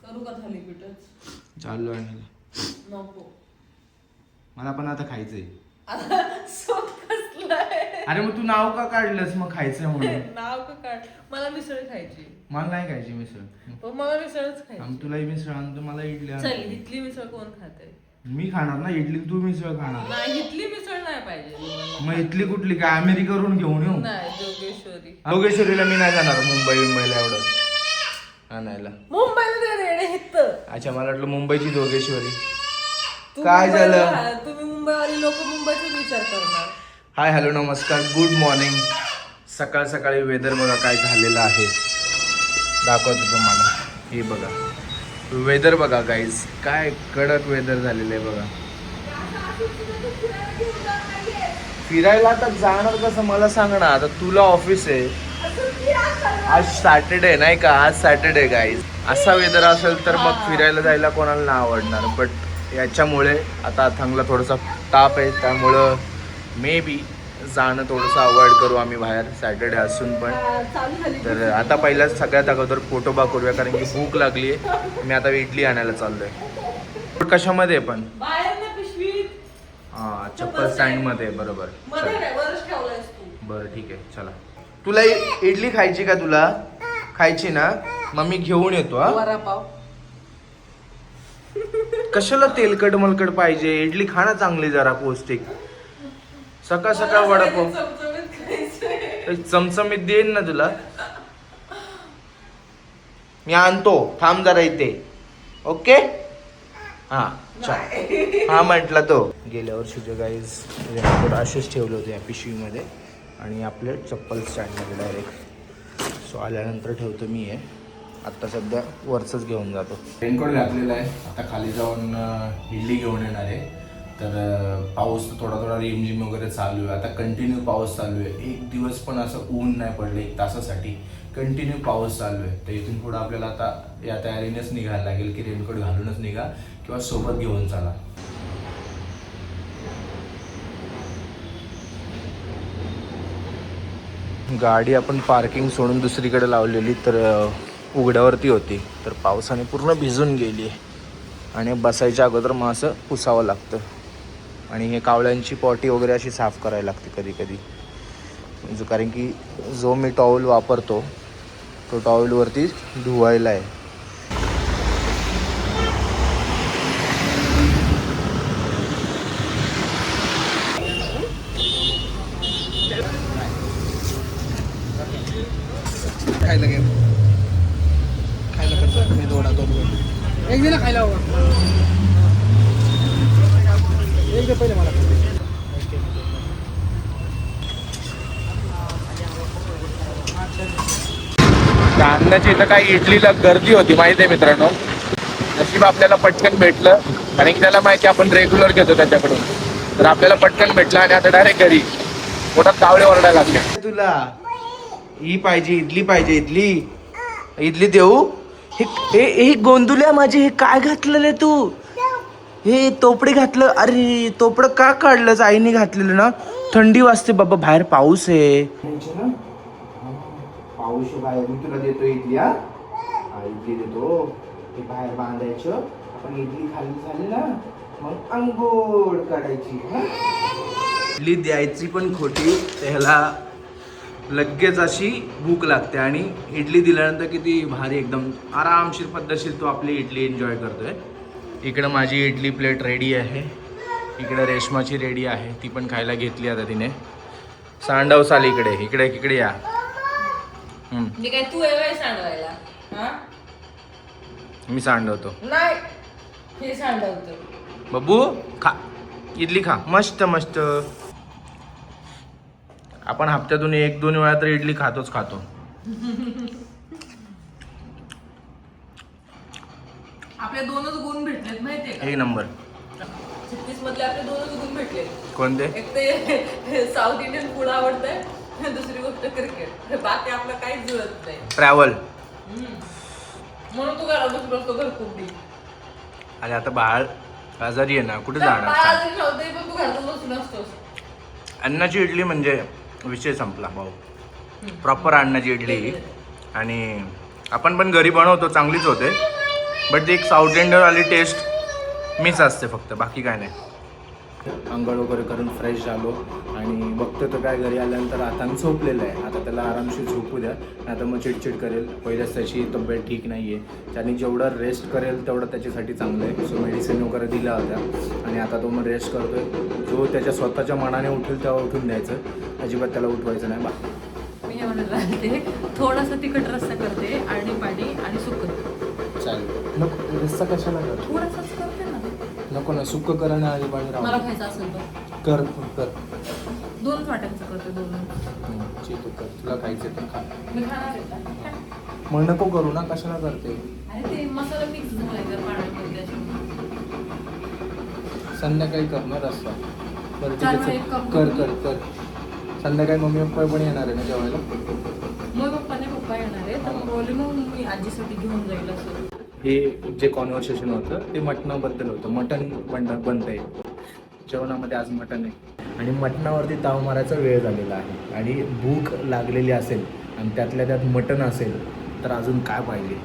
करू का थालीपीठच? चाललो आणायला. नको. मला पण आता खायचंय. सोप कसलंय? अरे मग तू नाव का काढलंस मग खायचंय म्हणून? नाव का काढ? मला मिसळ खायची. मला नाही खायची मिसळ. पण मला मिसळच खायची. तुलाही मिसळ आणतो, मला इडली चल, आणतो. इथली मिसळ कोण खाते? मी खाणार ना इडली, तू मिसळ खाणार. नाही, इथली मिसळ नाही पाहिजे. मग इथली कुठली काय अमेरिकेवरून घेऊन येऊ? नाही, जोगेश्वरी. जोगेश्वरीला मी नाही जाणार, मुंबईला एवढं आणायला. मुंबईला रेडे हित. अच्छा, मला वाटलं मुंबईची जोगेश्वरी. तुम्ही काय झालं? तुम्ही मुंबईवाली लोक मुंबईचाच विचार करणार. हाय हॅलो नमस्कार, गुड मॉर्निंग. सकाळ सकाळी वेदर बघा काय झालेलं आहे, दाखवतो तुम्हाला. हे बघा वेदर बघा गाईज, काय कडक वेदर झालेलं आहे बघा. फिरायला आता जाणार कसं मला सांग ना. आता तुला ऑफिस आहे, आज सॅटर्डे नाही का, आज सॅटर्डे गाईज. असा वेदर असेल तर मग फिरायला जायला कोणाला नाही आवडणार. बट याच्यामुळे आता अथांगला थोडासा ताप आहे, त्यामुळं मे बी जाणं थोडंसं अवॉइड करू आम्ही बाहेर, सॅटर्डे असून पण. तर आता पहिला सगळ्यात अगोदर फोटोबा करूया, कारण की भूक लागली आहे. मी आता इडली आणायला चाललोय. कशामध्ये पण हां, चप्पल स्टँड मध्ये. बरोबर, बरं ठीक आहे चला. तुला इडली खायची का? तुला खायची ना, मग मी घेऊन येतो. हा, वडापाव. कशाला तेलकट मलकट पाहिजे, इडली खाणं चांगली जरा पौष्टिक. सकाळ सकाळ वडापाव चमचमीत देईन ना तुला, मी आणतो. थांब जरा इथे. ओके हा चल. हा म्हटला तो. गेल्या वर्षीचे गाईज रेनकोट असेच ठेवले होते या पिशवीमध्ये आणि आपले चप्पल स्टँडमध्ये डायरेक्ट. सो आल्यानंतर ठेवतो मी हे. आत्ता सध्या वरचंच घेऊन जातो. रेनकोट घातलेला आहे, आता खाली जाऊन इडली घेऊन येणार आहे. तर पाऊस थोडा थोडा रिमझिम वगैरे चालू आहे. आता कंटिन्यू पाऊस चालू आहे, एक दिवस पण असं ऊन नाही पडलं, एक तासासाठी कंटिन्यू पाऊस चालू आहे. तर इथून पुढं आपल्याला आता या तयारीनेच निघायला लागेल की रेनकोट घालूनच निघा किंवा सोबत घेऊन चाला. गाडी आपण पार्किंग सोडून दुसरीकडे लावलेली, तर उघड्यावरती होती, तर पावसाने पूर्ण भिजून गेली आणि बसायच्या अगोदर मग असं पुसावं लागतं. आणि हे कावळ्यांची पॉटी वगैरे अशी साफ करायला लागते कधी कधी, म्हणजे कारण की जो मी टॉवेल वापरतो तो टॉवेलवरती धुवायला आहे. खायला घे, खायला करतो मी थोडा दोन एक दिला खायला हवा. एक दे पहिले मला. अन्नाची इथं काही इडलीला गर्दी होती माहिती आहे मित्रांनो. नशीब आपल्याला पटकन भेटलं, कारण की त्याला माहिती आपण रेग्युलर घेतो त्याच्याकडून. तर आपल्याला पटकन भेटलं आणि आता डायरेक्ट घरी पोटात कावळे ओरडायला लागले. तुला ही पाहिजे, इडली पाहिजे, इडली इडली देऊ? हे गोंदुल्या माझे, हे काय घातलेलं तू? हे तोपडे घातलं? अरे तोपडं का काढलंच? आईने घातलेलं ना. थंडी वाजते बाबा, बाहेर पाऊस आहे. पाऊस बाहेर, मी तुला देतो इडली. हा इडली देतो. हे बाहेर बांधायचं, आपण इडली खाली झाली ना मग अंघोळ काढायची. इडली द्यायची पण खोटी, त्याला लगेच अशी भूक लागते. आणि इडली दिल्यानंतर किती भारी एकदम आरामशीर पद्धतशीर तो आपली इडली एन्जॉय करतोय. इकडं माझी इडली प्लेट रेडी आहे, इकडे रेशमाची रेडी आहे, ती पण खायला घेतली आता तिने. सांडव साल इकडे इकडे इकडे या. मी काय तू आहे सांडवायला? हा, मी सांडवतो. नाही, हे सांडवतो. बबू खा इडली, खा मस्त मस्त. आपण हप्त्यातून 1-2 वेळा तर इडली खातो. आपले 2च गुण भेटलेत माहितीये का? एक नंबर. 36 मधले आपले 2च गुण भेटले. कोणते? एक ते साऊथ इंडियन फूड आवडतंय, दुसरी गोष्ट क्रिकेट. बाकी आपलं काहीच जुळत नाही. ट्रॅव्हल. म्हणून तू घरात बसतो घरकुंडी. अरे आता बाळ आजारी आहे ना, कुठे जाणार? पण तू घरात बसून असतोस. अन्नाची इडली म्हणजे विषय संपला भाऊ. प्रॉपर अन्नाची इडली. आणि आपण पण घरी बनवतो, चांगलीच होते. बट ती एक साऊथ इंडियन वाली टेस्ट मिस असते फक्त, बाकी काय नाही. आंघोळ वगैरे करून फ्रेश झालो आणि बघतो तर काय घरी आल्यानंतर आता झोपलेलं आहे. आता त्याला आरामशीर झोपू द्या, आता मग चिडचिड करेल. पहिल्याच त्याची तब्येत ठीक नाही आहे, त्याने जेवढं रेस्ट करेल तेवढं त्याच्यासाठी चांगलं आहे. सो मेडिसिन वगैरे दिला होत्या आणि आता तो मग रेस्ट करतोय. जो त्याच्या स्वतःच्या मनाने उठेल तेव्हा उठून द्यायचं, अजिबात त्याला उठवायचं नाही. मी हे म्हणत राहते, थोडासा तिखट रस्सा करते आणि पाणी आणि सुकं. चालेल. नको रस्सा कशाला कर, थोडासाच करते ना. नको ना, सुक्क करा ना आणि पाणी मला राहू खायचं असेल तर कर कर 2 वाट्यांचं करते, 2. ठीक आहे कर, तुला खायचं तर खा. मी खाणार आहे का? मग नको करू ना, कशाला करते. अरे ते मसाला मिक्स झालाय जर पाण्यामध्ये त्याच्यामुळे. संध्याकाळी करणार रस्सा. बरं ठीक चार आहे, वेळा एक कप कर करून. कर कर. संध्याकाळी मम्मी पप्पा पण येणार आहे ना जेवायला. मग पप्पा येणार आहे तर बोलले मग मी आजीसाठी घेऊन जाईल असं. हे जे कॉन्व्हर्सेशन होतं ते मटणाबद्दल होतं. मटण बनतं आहे जेवणामध्ये, आज मटण आहे आणि मटणावरती ताव मारायचा वेळ झालेला आहे आणि भूक लागलेली असेल आणि त्यातल्या त्यात मटण असेल तर अजून काय पाहिजे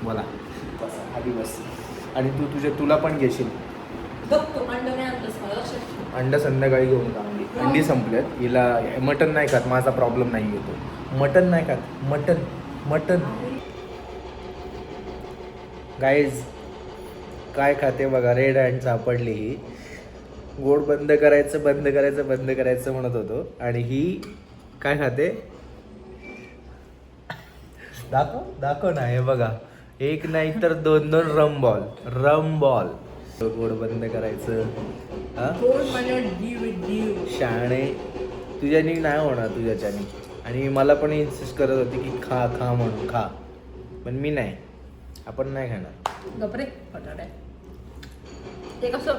बोला. बस आधी बस. आणि तुला पण घेशील. बघतो अंड नाही आणलंस मला लक्षात ठेव. अंड संध्याकाळी घेऊन जा. अंडी संपल्यात. हिला मटण नाही खात, माझा प्रॉब्लेम नाही येतो. मटण नाही खात, मटण गाईज काय खाते बघा. रेड हँड सापडली ही. गोड बंद करायचं म्हणत होतो आणि ही काय खाते दाखव ना. हे बघा, एक नाही तर 2 रम बॉल. गोड बंद करायचं. हा शाणे तुझ्यानी नाही होणार तुझ्याच्यानी. आणि मला पण इन्सिस्ट करत होती की खा म्हणून खा, पण मी नाही, आपण नाही खाणार. गपरे बटाटे ते कसं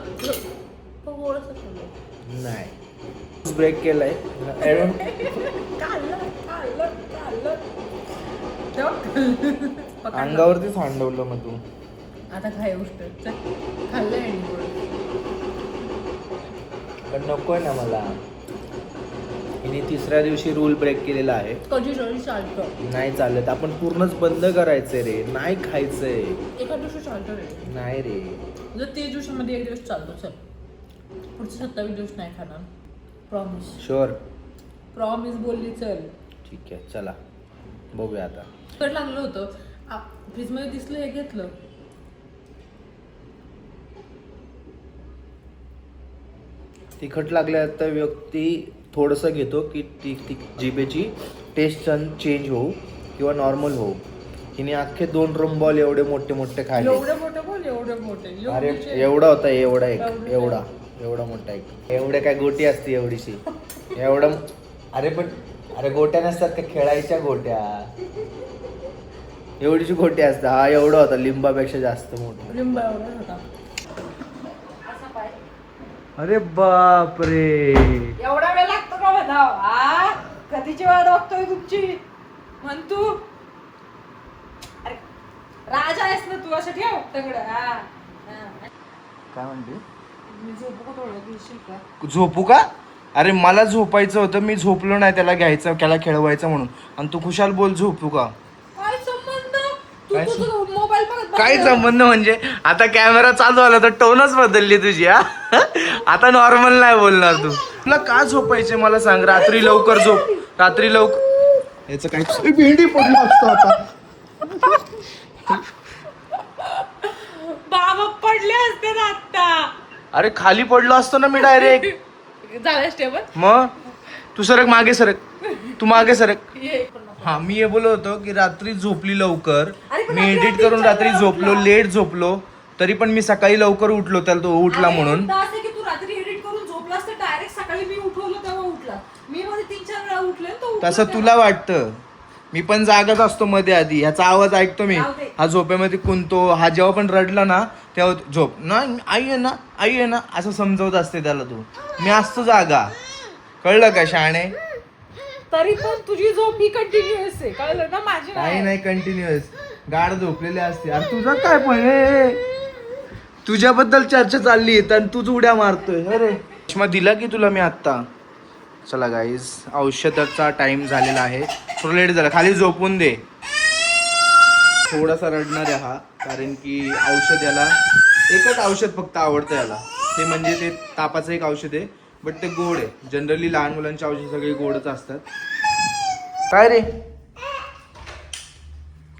नाही. ब्रेक केलाय. अंगावरतीच हांडवलं मग तू. आता काय गोष्ट खाल्लंय पण नकोय ना मला. हिने 3ऱ्या दिवशी रूल ब्रेक केलेला आहे. कधी चालतं नाही चालत, आपण पूर्णच बंद करायचंय रे. नाही खायचंय. एका दिवशी चालतं रे. नाही रे, जर 30 दिवसामध्ये 1 दिवस चालतो. चल पुढचे 27 दिवस नाही खाणार. प्रॉमिस. शुअर. प्रॉमिस बोलली. चल ठीक आहे, चला बघूया आता. तिखट लागलं होतं फ्रीजमध्ये, दिसलं हे घेतलं. तिखट लागल्या तर व्यक्ती थोडंसं घेतो की ती जिभेची टेस्ट चेंज होऊ किंवा नॉर्मल होऊ. हिने अख्खे 2 रम बॉल एवढे मोठे खायले. एवढे मोठे बोल, एवढे मोठे. अरे एवढा होता, एवढा एक, एवढा मोठा एक. एवढे काय गोटी असते एवढीशी एवढं. अरे गोट्या नसतात का खेळायच्या गोट्या, एवढीची गोटी असतात. हा एवढा होता, लिंबापेक्षा जास्त मोठा. लिंबा एवढा होता. अरे बापरे, एवढा वेळ लागतो का म्हणाव? कधीची वाट बघतोय तुमची म्हण तू. अरे राजा आहेस ना तू, असं ठेव तगड. काय म्हणते? मी झोपू का थोडं, घेशील का? झोपू का? अरे मला झोपायचं होतं, मी झोपलो नाही. त्याला घ्यायचं, त्याला खेळवायचं म्हणून, आणि तू खुशाल बोल झोपू का? काय संबंध? काय तू तुझं मोबाईल बघत काय संबंध म्हणजे? आता कॅमेरा चालू आला तर टोनच बदलली तुझी. आता नॉर्मल नाही बोलणार तू. तुला का झोपायचे मला सांग. रात्री लवकर झोप, रात्री लवकर. याचं काय भेंडी पडला असतो आता. बाबा पडले असते ना आता. अरे खाली पडलो असतो ना मी डायरेक्ट. झालं स्टेबल. मग तू सरक मागे, तू मागे सरक. ये. हा, मी हे बोलत होतो की रात्री झोपली लवकर. अरे पण मी रात्री एडिट करून रात्री 3-4 झोपलो, उठला. लेट झोपलो, तरी पण मी सकाळी लवकर उठलो. त्याला तो उठला म्हणून. असं की तू रात्री एडिट करून झोपलास तर डायरेक्ट सकाळी मी उठवलं तेव्हा उठला. मी मध्ये 3-4 वेळा उठले आणि तो उठला तसं तेव्हा. तुला वाटतं. मी पण जागच असतो मध्ये आधी. ह्याचा आवाज ऐकतो मी. जाऊ दे. हा झोपेमध्ये कुंतो. हा जेव्हा पण रडला ना तेव्हा झोप ना, आई आहे ना असं समजवत असते त्याला तू. मी असतो जागा. कळलं का शाणे? तरी पण तुझी झोप ही कंटिन्युअस आहे, कळलं ना? माझी काही नाही कंटिन्युअस. गाढ झोपलेले असते. अरे तुझं काय पण हे? तुझ्याबद्दल चर्चा चालली आहे आणि तूच उड्या मारतोय. अरे चष्मा दिला की तुला मी आत्ता. चला गाईज, औषधाचा टाइम झालेला आहे. थोडं लेट झाला. खाली झोपून दे. थोडासा रडणार आहे हा, कारण की औषध याला एकच औषध फक्त आवडतं याला, ते म्हणजे ते तापाचं एक औषध आहे, बट ते गोड आहे. जनरली लहान मुलांची औषध सगळी गोडच असतात. काय रे,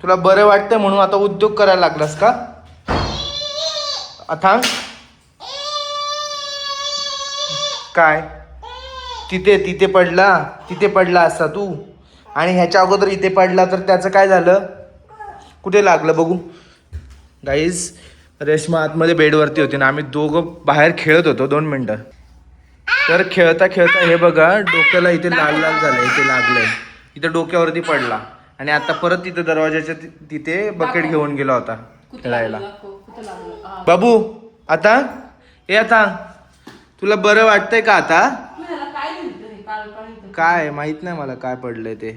तुला बरं वाटतंय म्हणून आता उद्योग करायला लागलास का? थांब. काय तिथे पडला असता तू, आणि ह्याच्या अगोदर इथे पडला तर त्याचं काय झालं? कुठे लागलं बघू. गाईज, रेश्मा आतमध्ये बेडवरती होती ना, आम्ही दोघं बाहेर खेळत होतो 2 मिनिटं. तर खेळता हे बघा, डोक्याला इथे लाल झालंय, इथे लागलंय, इथे डोक्यावरती पडला. आणि आता परत तिथे दरवाजाच्या तिथे बकेट घेऊन गेला होता खेळायला. बाबू आता तुला बरं वाटतंय का आता? काय माहित नाही मला काय पडलंय ते.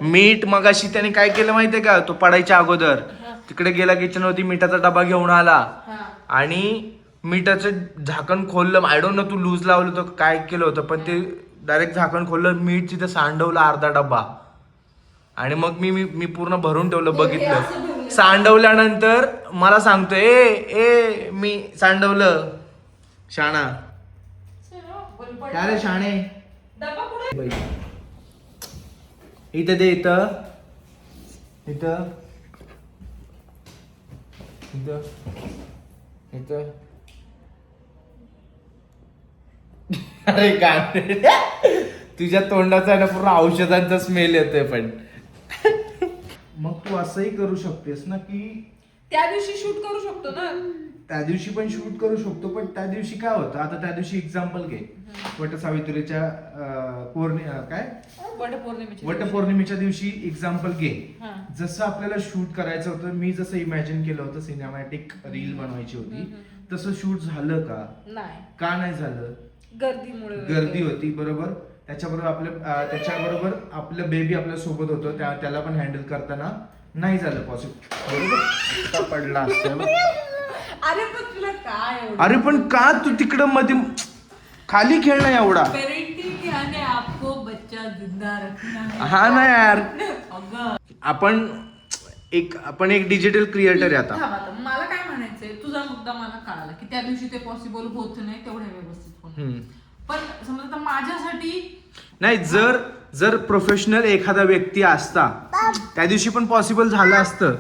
मीठ मगाशी त्याने काय केलं माहितीये का, तो पडायच्या अगोदर तिकडे गेला किचन वरती, मिठाचा डबा घेऊन आला आणि मिठाचं झाकण खोललं. आय डोंट नो तू लूज लावलं होतं काय केलं होतं, पण ते डायरेक्ट झाकण खोललं, मीठ तिथे सांडवलं अर्धा डब्बा. आणि मग मी पूर्ण भरून ठेवलं, बघितलं. सांडवल्यानंतर मला सांगतोय ए मी सांडवलं. शाणा काय रे शाणे, इथं दे, इथं इथं इथं इथं. अरे काय तुझ्या तोंडाचा ना पूर्ण औषधांचा स्मेल येतोय. पण मग तू असंही करू शकतेस ना की त्या दिवशी शूट करू शकतो ना, त्या दिवशी पण शूट करू शकतो, पण त्या दिवशी काय होतं, आता त्या दिवशी एक्झाम्पल घे, वटसावित्रीच्या वटपौर्णिमेच्या दिवशी एक्झाम्पल घे. जसं आपल्याला शूट करायचं होतं, मी जसं इमॅजिन केलं होतं, सिनेमॅटिक रील बनवायची होती, तसं शूट झालं का? नाही. का नाही झालं? गर्दी होती, बरोबर. त्याच्याबरोबर आपलं बेबी आपल्या सोबत होतं, त्याला पण हँडल करताना नाही झालं पॉसिबल, बरोबर. पडला असतं. अरे पण तुला काय, अरे पण का तू तिकडं मध्ये खाली खेळणं एवढा? पेरेंटिंग याने आपको बच्चा जिंदा रखना है. हा ना यार, आपण एक डिजिटल क्रिएटर आहे आता. मला काय म्हणायचंय, तुझा मुद्दा मला कळाला की त्या दिवशी ते पॉसिबल होत नाही तेवढ्या व्यवस्थित होणं. पण समजा माझ्यासाठी नाही, जर प्रोफेशनल एखादा व्यक्ती असता त्या दिवशी पण पॉसिबल झालं असतं.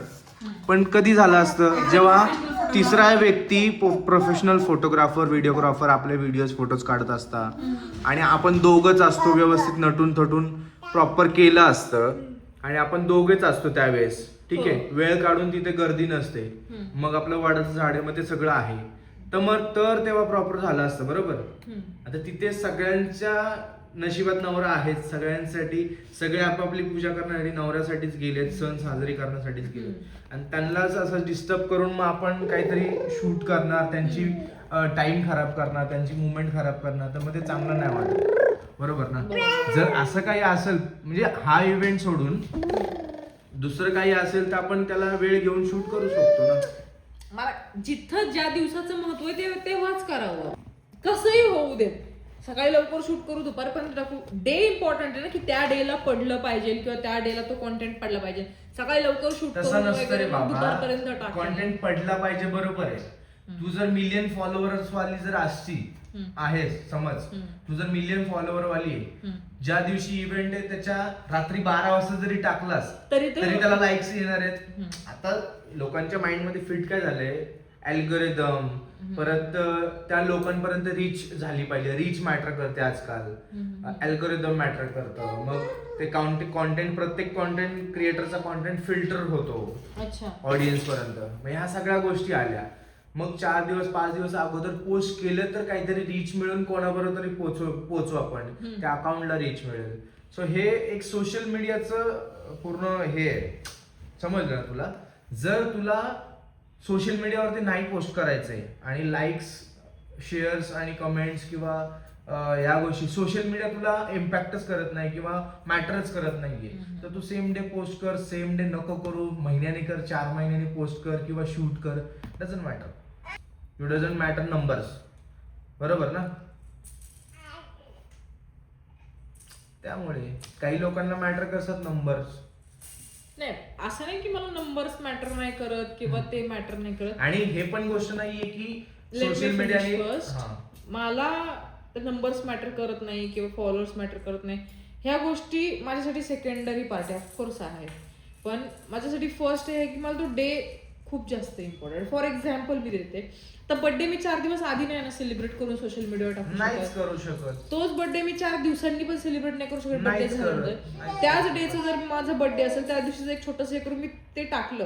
पण कधी झालं असतं, जेव्हा तिसरा व्यक्ती प्रोफेशनल फोटोग्राफर व्हिडिओग्राफर आपले व्हिडिओज फोटोज काढत असता आणि आपण दोघंच असतो, व्यवस्थित नटून थटून प्रॉपर केलं असतं आणि आपण दोघेच असतो त्यावेळेस, ठीक आहे, वेळ काढून तिथे गर्दी नसते, मग आपलं वडाचं झाड आहे, मग ते सगळं आहे, तर तेव्हा प्रॉपर झालं असतं, बरोबर. आता तिथे सगळ्यांच्या नशिबात नवरा आहेच, सगळ्यांसाठी सगळे आपापली पूजा करण्यासाठी नवऱ्यासाठीच गेलेत, सण साजरे करण्यासाठीच गेलेत, आणि त्यांनाच असं डिस्टर्ब करून मग आपण काहीतरी शूट करणार, त्यांची टाइम खराब करणार, त्यांची मुवमेंट खराब करणार, तर मग ते चांगलं नाही वाटत, बरोबर ना. जर असं काही असेल, म्हणजे हा इव्हेंट सोडून दुसरं काही असेल तर आपण त्याला वेळ घेऊन शूट करू शकतो ना. मला जिथं ज्या दिवसाचं महत्व आहे तेव्हाच करावं, कसंही होऊ दे. सकाळी लवकर शूट करू, दुपारपर्यंत टाकू, डे इम्पॉर्टंट आहे ना, की त्या डेला पडलं पाहिजे किंवा त्या डेला तो कॉन्टेंट पडला पाहिजे. सकाळी लवकर शूट करू, दुपारपर्यंत टाकू, कॉन्टेंट पडला पाहिजे, बरोबर आहे. तू जर मिलियन फॉलोअर्स वाली जर असती आहेस, समज तू जर मिलियन फॉलोअर वाली आहे, ज्या दिवशी इव्हेंट आहे त्याच्या रात्री 12 वाजता जरी टाकलास तरी त्याला लाईक्स येणार आहेत. आता लोकांच्या माइंड मध्ये फिट काय झालंय, अल्गोरिदम, परत त्या लोकांपर्यंत रीच झाली पाहिजे, रीच मॅटर करते आजकाल, अल्गोरिदम मॅटर करतं. मग ते कॉन्टेंट प्रत्येक कॉन्टेंट क्रिएटरचा कॉन्टेंट फिल्टर होतो ऑडियन्स पर्यंत. मग ह्या सगळ्या गोष्टी आल्या. मग 4 दिवस 5 दिवस अगोदर पोस्ट केलं तर काहीतरी रीच मिळून कोणाबरोबर तरी पोचू आपण, त्या अकाउंटला रीच मिळेल. सो हे एक सोशल मीडियाचं पूर्ण हे आहे, समजलं ना तुला. जर तुला सोशल मीडियावरती नाही पोस्ट करायचंय आणि लाईक्स, शेअर्स आणि कमेंट्स किंवा या गोष्टी सोशल मीडिया तुला इम्पॅक्टच करत नाही किंवा मॅटरच करत नाहीये, तर तू सेम डे पोस्ट कर, सेम डे नको करू, महिन्याने कर, 4 महिन्याने पोस्ट कर किंवा शूट कर, doesn't matter. You doesn't matter numbers, बरोबर ना. त्यामुळे काही लोकांना मॅटर करतात नंबर्स. नाही, असं नाही की मला नंबर्स मॅटर नाही करत किंवा ते मॅटर नाही करत. आणि हे पण गोष्ट नाहीये की Let me social finish media first. मला नंबर्स मॅटर करत नाही किंवा फॉलोअर्स मॅटर करत नाही. ह्या गोष्टी माझ्यासाठी सेकंडरी पार्ट आहे, ऑफकोर्स आहे. पण माझ्यासाठी फर्स्ट आहे की मला तो डे खूप जास्त इम्पॉर्टंट. फॉर एक्झाम्पल मी देते, तर बर्थडे मी 4 दिवस आधी नाही ना सेलिब्रेट करून सोशल मीडियावर टाकू नाहीच शकत. करू शकत. तोच बर्थडे मी 4 दिवसांनी पण सेलिब्रेट नाही करू शकत. बर्थडे नाहीच करत. झाल्यानंतर त्याच डेचं जर माझा बर्थडे असेल त्या दिवशीच एक छोटंसं हे करून मी ते टाकलं,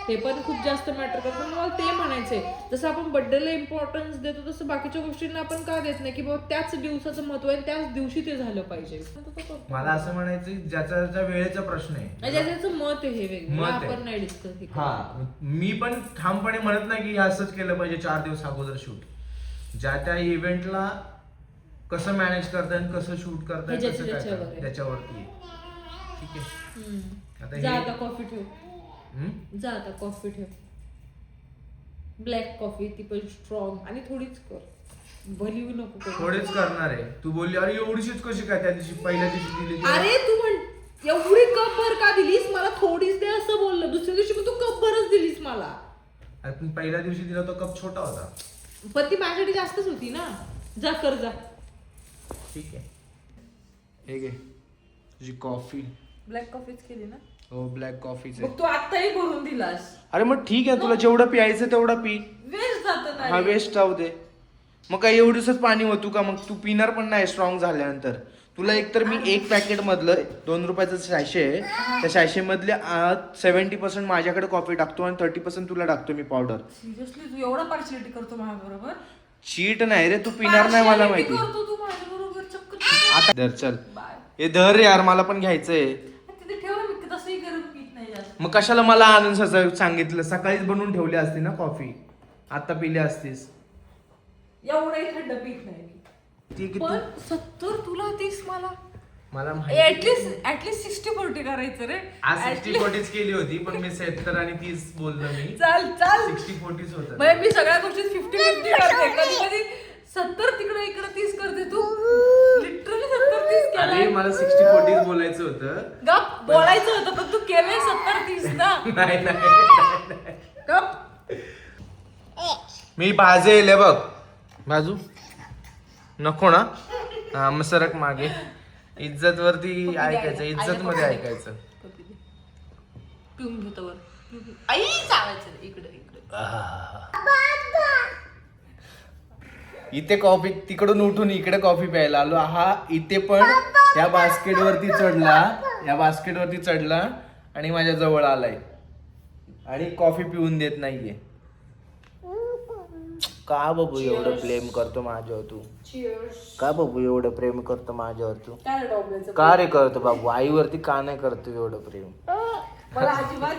ते पण खूप जास्त मॅटर करतं. मला ते म्हणायचंय, जसं आपण बर्थडेला इम्पॉर्टन्स देतो तसं बाकीच्या गोष्टींना आपण का देत नाही, की बाबा त्याच दिवसाचं महत्व आहे, त्याच दिवशी ते झालं पाहिजे. मला असं म्हणायचं ज्याचा ज्याचा वेळेचा प्रश्न आहे, ज्याचं मत आहे हे वेगळं, मत आहे. आपण नाही डिस्कस. हा, मी पण ठामपणे म्हणत नाही की हे असंच केलं पाहिजे 4 दिवस अगोदर शूट. ज्या त्या इव्हेंटला कसं मॅनेज करताय आणि कसं शूट करताय हे कसं काय ज्याच्यावर करताय, आहे. त्याच्यावरती आहे. ठीक आहे. आता जा हे आता कॉफी ठेव. जा आता कॉफी ठेव. ब्लॅक कॉफी, ती पण स्ट्रॉंग आणि थोडीच कर, भली नको करू. थोडेच करणार आहे. तू बोलली अरे एवढीशीच कशी काय त्या दिवशी पहिल्या दिवशी दिली. अरे तू म्हण एवढी कप भर का दिलीस मला, थोडीच दे असं बोललं. दुसऱ्या दिवशी पण तू कप भरच दिलीस मला. अरे पण पहिल्या दिवशी दिला तो कप छोटा होता. पण ती माझ्यासाठी जास्तच होती ना. जा कर जा. ठीक आहे. हे घे तुझी कॉफी. ब्लॅक कॉफीच केली ना. हो ब्लॅक कॉफीच मग तू आत्ताही भरून दिलास. अरे मग ठीक आहे, तुला जेवढं प्यायचं तेवढं पी. वेस्ट जात हा वेस्ट राहू दे. मग काय एवढंच पाणी होतो का? मग तू पिणार पण नाही स्ट्रॉंग झाल्यानंतर. तुला एकतर मी एक पॅकेट मधलं 2 रुपयाचं शॅशे आहे, त्या शॅशे मधले 70% माझ्याकडे कॉफी टाकतो आणि 30% तुला टाकतो मी पावडर. सिरियसली तू एवढा पार्शियालिटी करतो माझ्याबरोबर? चीट नाही रे, तू पिणार नाही मला माहिती. करतो तू माझ्याबरोबर चक्क. आता धर चल. हे धर यार, मला पण घ्यायचंय. तिथे ठेव ना, मी तसंही गरम पीत नाही जास्त. मग कशाला मला आणून सांगितलं? सकाळीच बनवून ठेवली असती ना कॉफी, आता पिली असतीस. एवढंही थंड पीत नाही मी. ठीक पण आहे. 70 तुला 30 मला ऍटलीस्ट 60-40 करायचं रे. आज 60-40 केली होती, पण मी 70 आणि 30 बोललो मी. चाल 60-40 होतं. म्हणजे मी सगळ्या गोष्टीत 50-50 करते. कधी कधी 70 तिकडे इकडे 30 करते. तू लिटरली 70-30 अरे केलं. मला 60-40 बोलायचं होतं. गप बोलायचं होतं, पण तू केलंय 70-30 ना. नाही. गप. मी भाजेल बघ. बाजू नको ना. हा मग सरक मागे. इज्जत वरती ऐकायचं, इज्जत मध्ये ऐकायचं. पिऊन घेतो वर. आई चावायचं इकडे इकडे. इथे कॉफी, तिकडून उठून इकडे कॉफी प्यायला आलो. हा इथे पण या बास्केट वरती चढला आणि माझ्या जवळ आलाय आणि कॉफी पिऊन देत नाहीये. का बाबू एवढं प्रेम करतो माझ्यावर तू? का बाबू एवढं प्रेम करतो माझ्यावर तू? का रे करतो बाबू? आईवरती का नाही करतो एवढं प्रेम? मला अजिबात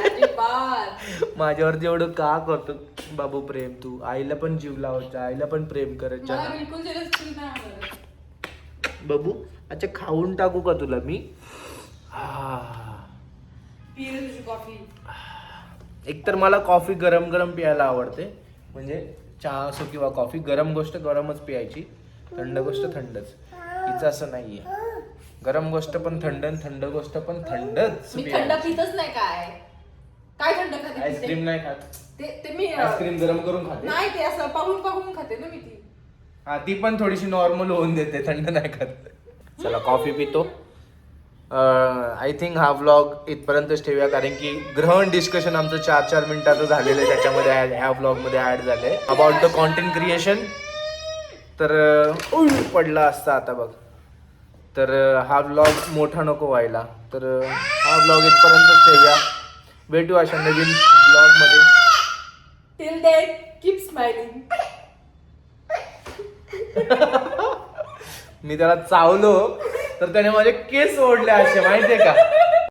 अजिबात. माझ्यावरती एवढं का करतो बाबू प्रेम तू? आईला पण जीव लावायचा, आईला पण प्रेम करायचं. मला बिलकुल jealous feel नाही होणार. बाबू अच्छा खाऊन टाकू का तुला मी? पी रे तुझी कॉफी. एकतर मला कॉफी गरम गरम प्यायला आवडते. म्हणजे चहा असो किंवा कॉफी, गरम गोष्ट गरमच प्यायची, थंड गोष्ट थंडच. हिचं असं नाहीये. गरम गोष्ट पण थंड, थंड गोष्ट पण थंडच. मी थंड पितच नाही. काय थंड खाते? आईस्क्रीम नाही खात. ते मी आईस्क्रीम गरम करून खाते. नाही, ते असं पाहून खाते ना मी ती. हा ती पण थोडीशी नॉर्मल होऊन देते, थंड नाही खात. चला कॉफी पितो. आय थिंक हा व्लॉग इथपर्यंतच ठेवूया, कारण की ग्रहण डिस्कशन आमचं 4-4 मिनिटाचं झालेलं आहे, त्याच्यामध्ये ह्या व्लॉगमध्ये ऍड झालंय अबाउट द कॉन्टेंट क्रिएशन. तर पडला असता आता बघ. तर हा व्लॉग मोठा नको व्हायला, तर हा व्लॉग इथपर्यंतच ठेवूया. भेटू अशा नवीन व्लॉगमध्ये. Till then keep smiling. मी त्याला चावलो तर त्याने माझे केस ओढले असे, माहितीये का?